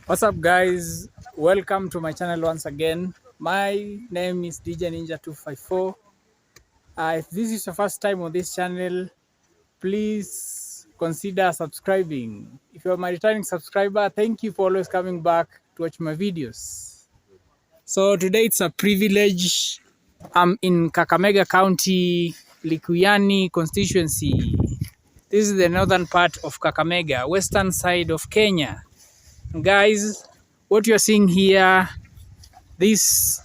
What's up, guys? Welcome to my channel once again. My name is DJ Ninja 254. If this is your first time on this channel, please consider subscribing. If you're my returning subscriber, thank you for always coming back to watch my videos. So today it's a privilege. I'm in Kakamega County, Likuyani constituency. This is the northern part of Kakamega, western side of Kenya. Guys, what you're seeing here, this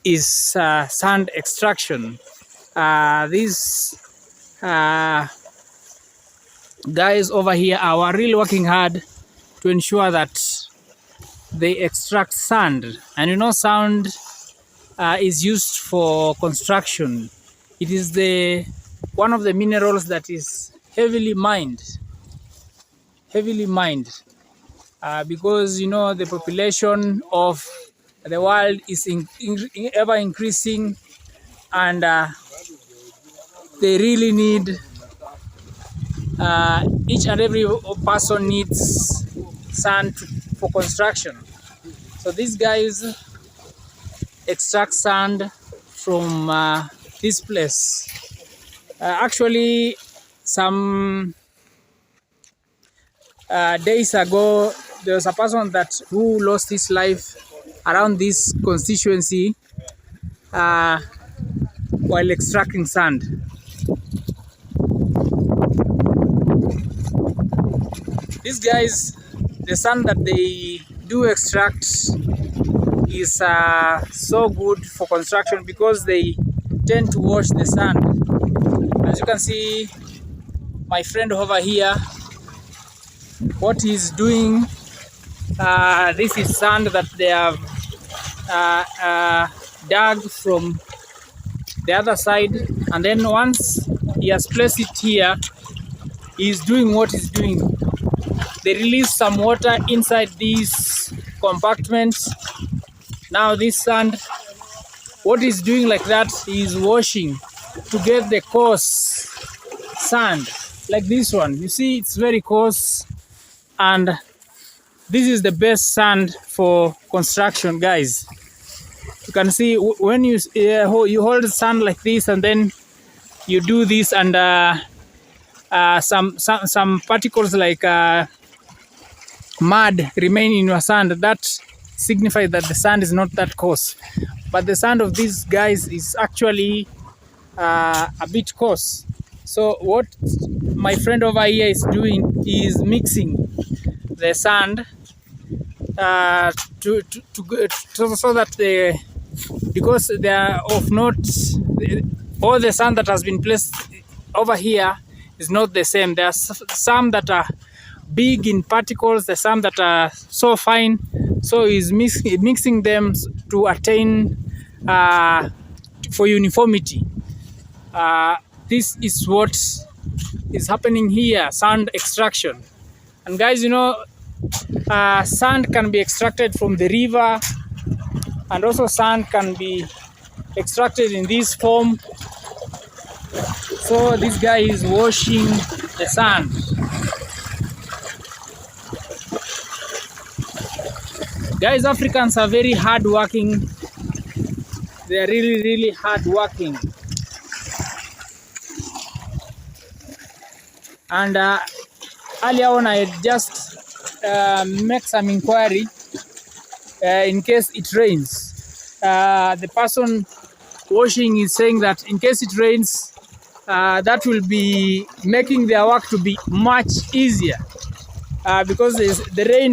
is sand extraction. These guys over here are really working hard to ensure that they extract sand. And you know, sand is used for construction. It is one of the minerals that is heavily mined. Because you know the population of the world is ever increasing, and they really need each and every person needs sand for construction. So these guys extract sand from this place. Actually, some days ago, there was a person who lost his life around this constituency while extracting sand. These guys, the sand that they do extract is so good for construction because they tend to wash the sand. As you can see, my friend over here, what he's doing, this is sand that they have dug from the other side, and then once he has placed it here, he's doing what he's doing. They release some water inside these compartments. Now this sand, what he's doing like that, he's washing to get the coarse sand like this one. You see, it's very coarse, and this is the best sand for construction, guys. You can see when you hold sand like this, and then you do this, and some particles like mud remain in your sand. That signifies that the sand is not that coarse, but the sand of these guys is actually a bit coarse. So what my friend over here is doing is mixing the sand so that because they are of not all the sand that has been placed over here is not the same. There are some that are big in particles, there's some that are so fine. So he's mixing them to attain for uniformity. This is what is happening here, sand extraction. And guys, you know, sand can be extracted from the river, and also sand can be extracted in this form. So this guy is washing the sand. Guys, Africans are very hard working. They are really hard working. And earlier on, I had just make some inquiry in case it rains. The person washing is saying that in case it rains, that will be making their work to be much easier because the rain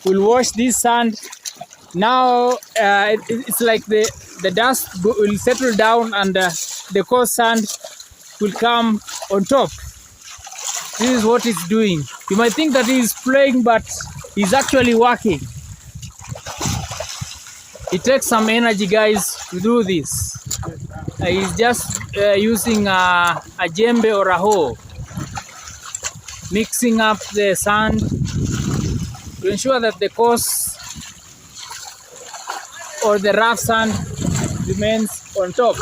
will wash this sand. Now it's like the dust will settle down, and the coarse sand will come on top. This is what he's doing. You might think that he's playing, but he's actually working. It takes some energy, guys, to do this. He's just using a djembe or a hoe, mixing up the sand to ensure that the coarse or the rough sand remains on top.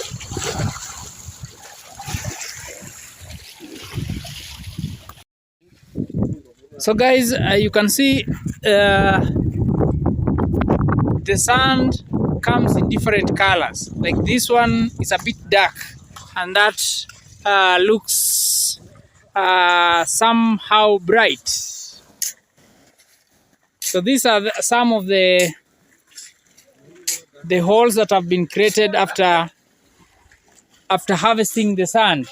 So guys, you can see the sand comes in different colors. Like this one is a bit dark, and that looks somehow bright. So these are some of the holes that have been created after harvesting the sand.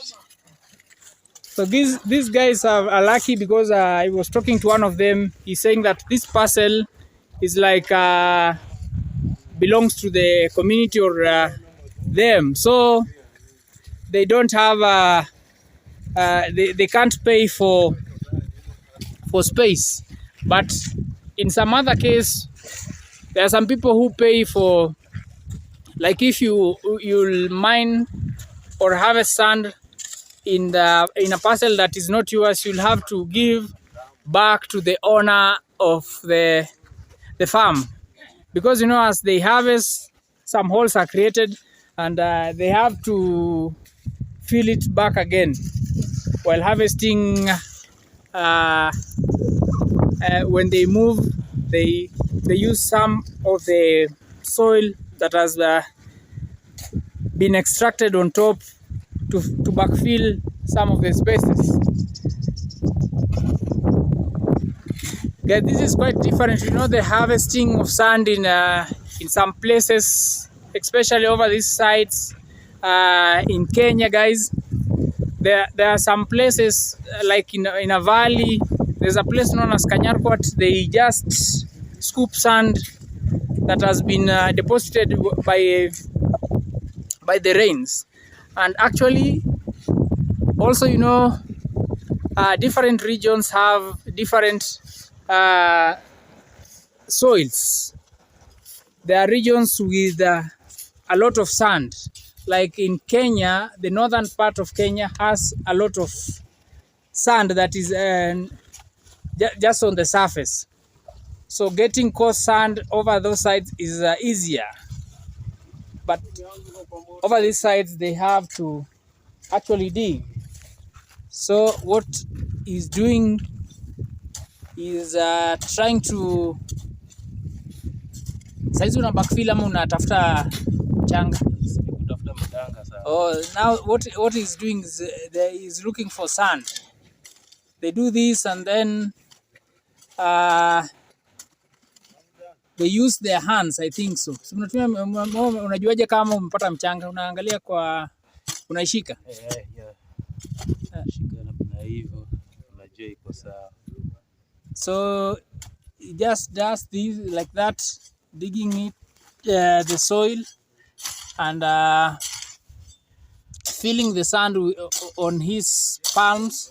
So these guys are lucky because I was talking to one of them. He's saying that this parcel is like belongs to the community or them. So they don't have they can't pay for space. But in some other case, there are some people who pay for, like if you'll mine or harvest sand in a parcel that is not yours, you'll have to give back to the owner of the farm, because you know, as they harvest, some holes are created and they have to fill it back again while harvesting. When they move, they use some of the soil that has been extracted on top to backfill some of the spaces. Yeah, this is quite different. You know, the harvesting of sand in some places, especially over these sides in Kenya, guys. There are some places like in a valley. There's a place known as Kanyarkwat. They just scoop sand that has been deposited by the rains. And actually, also, you know, different regions have different soils. There are regions with a lot of sand. Like in Kenya, the northern part of Kenya has a lot of sand that is just on the surface. So getting coarse sand over those sides is easier. But over these sides, they have to actually dig. So what he's doing is trying to, saizi una backfill ama unatafuta mchanga? Oh, now what he's doing is he's looking for sand. They do this and then they use their hands, I think so. So unajuaje kama umepata mchanga? Unaangalia kwa, unaishika? So he just does this like that, digging it, the soil, and filling the sand on his palms.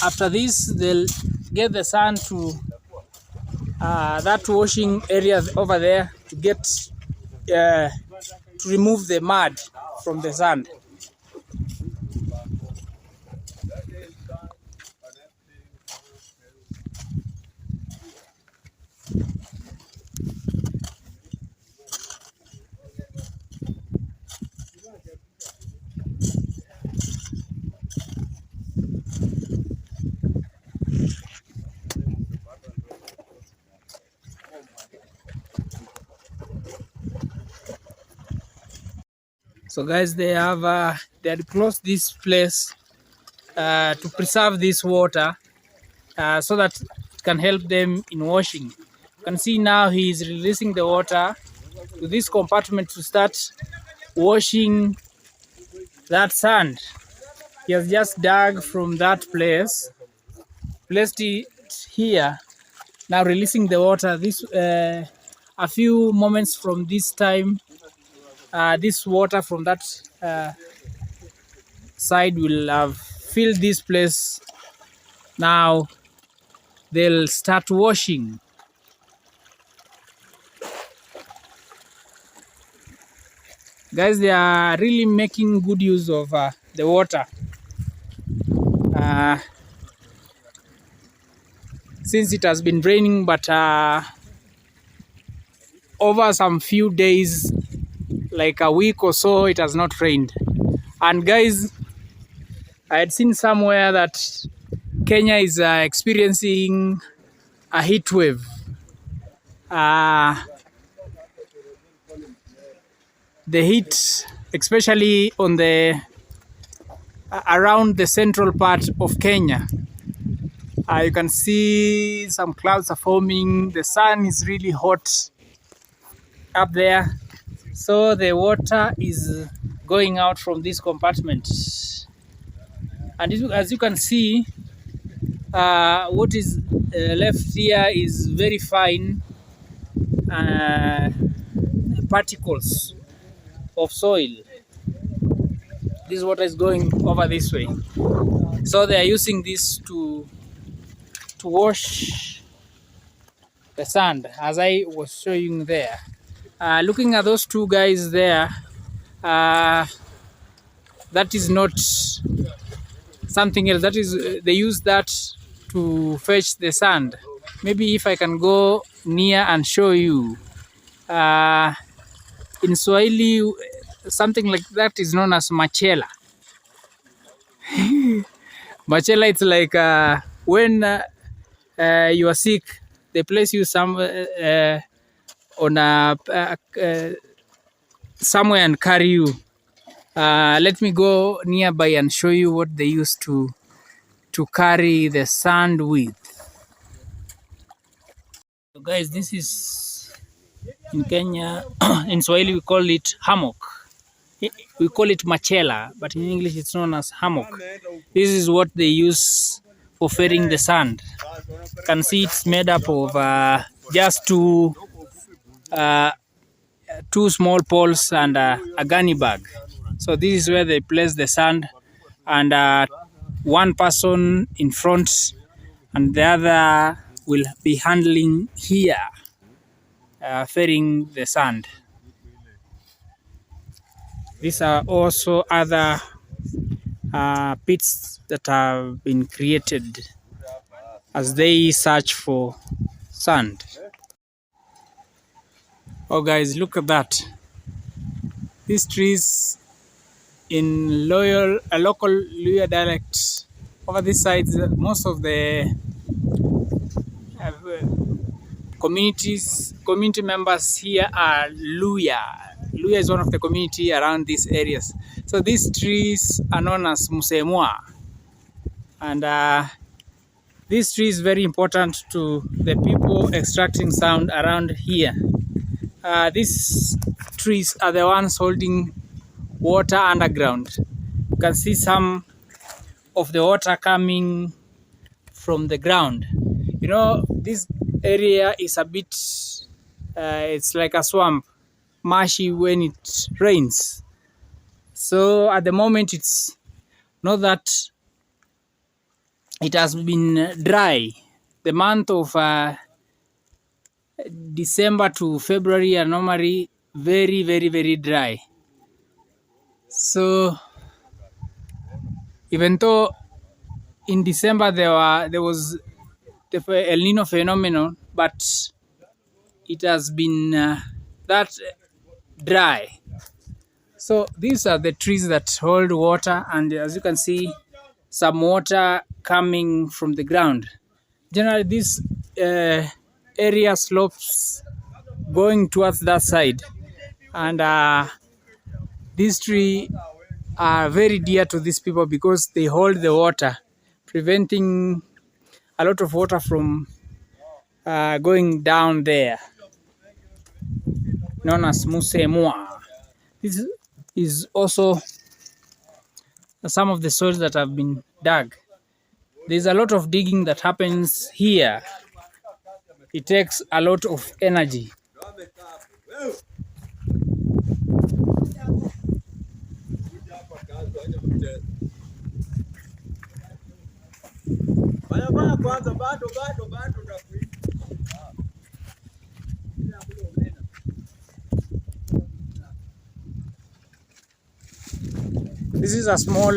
After this, they'll get the sand to that washing area over there to get to remove the mud from the sand. So guys, they had closed this place to preserve this water so that it can help them in washing. You can see now he is releasing the water to this compartment to start washing that sand. He has just dug from that place, placed it here, now releasing the water. This a few moments from this time, this water from that side will have filled this place. Now they'll start washing. Guys, they are really making good use of the water. Since it has been raining, but over some few days, like a week or so, it has not rained. And guys, I had seen somewhere that Kenya is experiencing a heat wave. The heat, especially on the around the central part of Kenya. You can see some clouds are forming. The sun is really hot up there. So the water is going out from this compartment. And as you can see, what is left here is very fine particles of soil. This water is going over this way. So they are using this to wash the sand, as I was showing there. Looking at those two guys there, that is not something else. That is, they use that to fetch the sand. Maybe if I can go near and show you. In Swahili, something like that is known as machela. Machela, it's like when you are sick, they place you on a somewhere and carry you. Let me go nearby and show you what they used to carry the sand with. So guys, this is in Kenya. In Swahili we call it hammock. We call it machela, but in English it's known as hammock. This is what they use for ferrying the sand. You can see it's made up of just two small poles and a gunny bag. So this is where they place the sand, and one person in front and the other will be handling here, ferrying the sand. These are also other pits that have been created as they search for sand. Oh guys, look at that. These trees in local Luya dialect. Over this side, most of the community members here are Luya. Luya is one of the community around these areas. So these trees are known as musemua, and this tree is very important to the people extracting sand around here. These trees are the ones holding water underground. You can see some of the water coming from the ground. You know, this area is a bit, it's like a swamp, marshy when it rains. So at the moment it's not that it has been dry. The month of December to February are normally very, very, very dry. So even though in December there was the El Nino phenomenon, but it has been that dry. So these are the trees that hold water, and as you can see, some water coming from the ground. Generally, this area slopes going towards that side, and these trees are very dear to these people because they hold the water, preventing a lot of water from going down there, known as musemua. This is also some of the soils that have been dug. There's a lot of digging that happens here. It takes a lot of energy. This is a small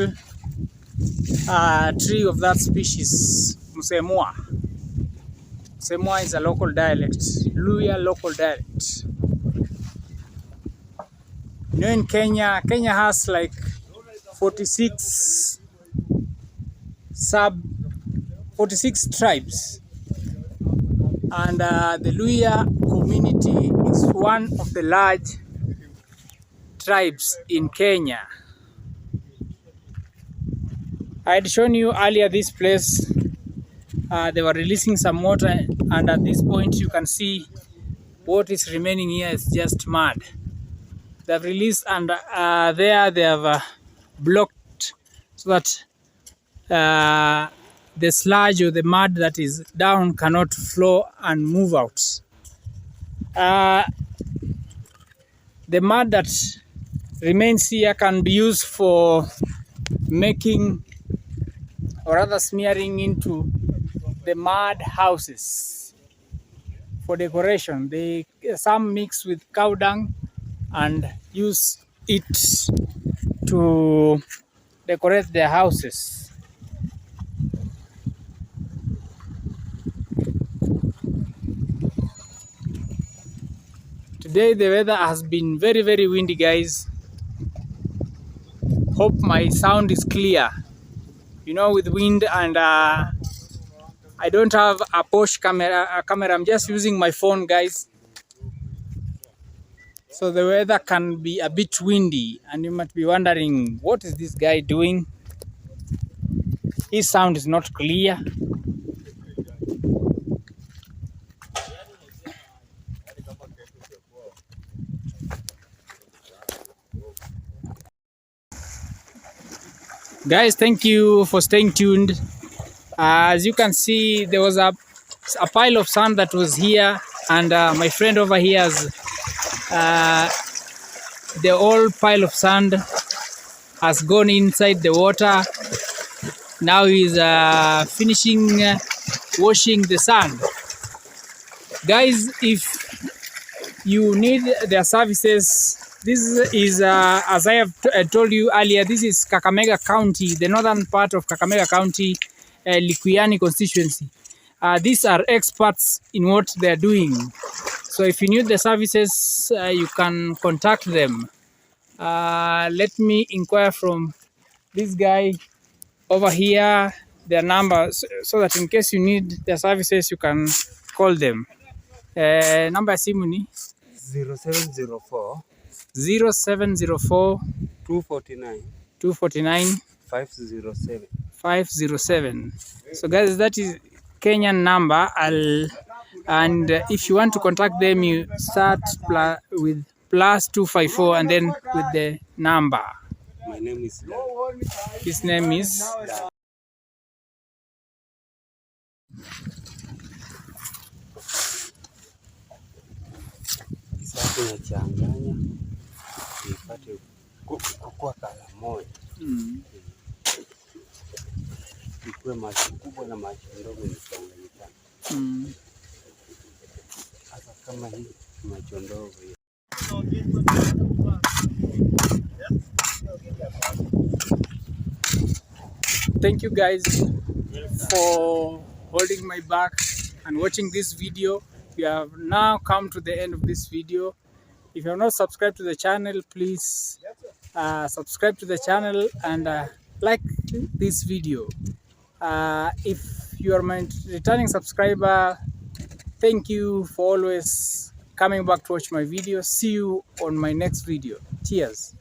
tree of that species, musemua. Musemua is a local dialect, Luya local dialect. You know, in Kenya has like 46 46 tribes, and the Luhya community is one of the large tribes in Kenya. I had shown you earlier this place. They were releasing some water, and at this point you can see what is remaining here is just mud. They've released, and there they have blocked so that the sludge or the mud that is down cannot flow and move out. The mud that remains here can be used for making or rather smearing into the mud houses for decoration. Some mix with cow dung and use it to decorate their houses. Today the weather has been very, very windy, guys. Hope my sound is clear. You know, with wind, and I don't have a Porsche camera. I'm just using my phone, guys. So the weather can be a bit windy, and you might be wondering, what is this guy doing? His sound is not clear. Guys, thank you for staying tuned. As you can see, there was a pile of sand that was here, and my friend over here has the whole pile of sand has gone inside the water. Now he's finishing washing the sand. Guys, if you need their services, this is, as I have told you earlier, this is Kakamega County, the northern part of Kakamega County, Likuyani constituency. These are experts in what they're doing. So if you need the services, you can contact them. Let me inquire from this guy over here, their number, so that in case you need their services, you can call them. Number ya simu ni 0704 0704 249 507. So guys, that is Kenyan number. And if you want to contact them, you start with +254 and then with the number. My name is Dan. His name is Kisaka inachanganya ipate kukua kala moja. Ikuwe maji kubwa na maji ndogo inachanganyikana. Hata kama hii maji ndogo. Thank you guys for holding my back and watching this video. We have now come to the end of this video. If you are not subscribed to the channel, please subscribe to the channel and like this video. If you are my returning subscriber, thank you for always coming back to watch my videos. See you on my next video. Cheers.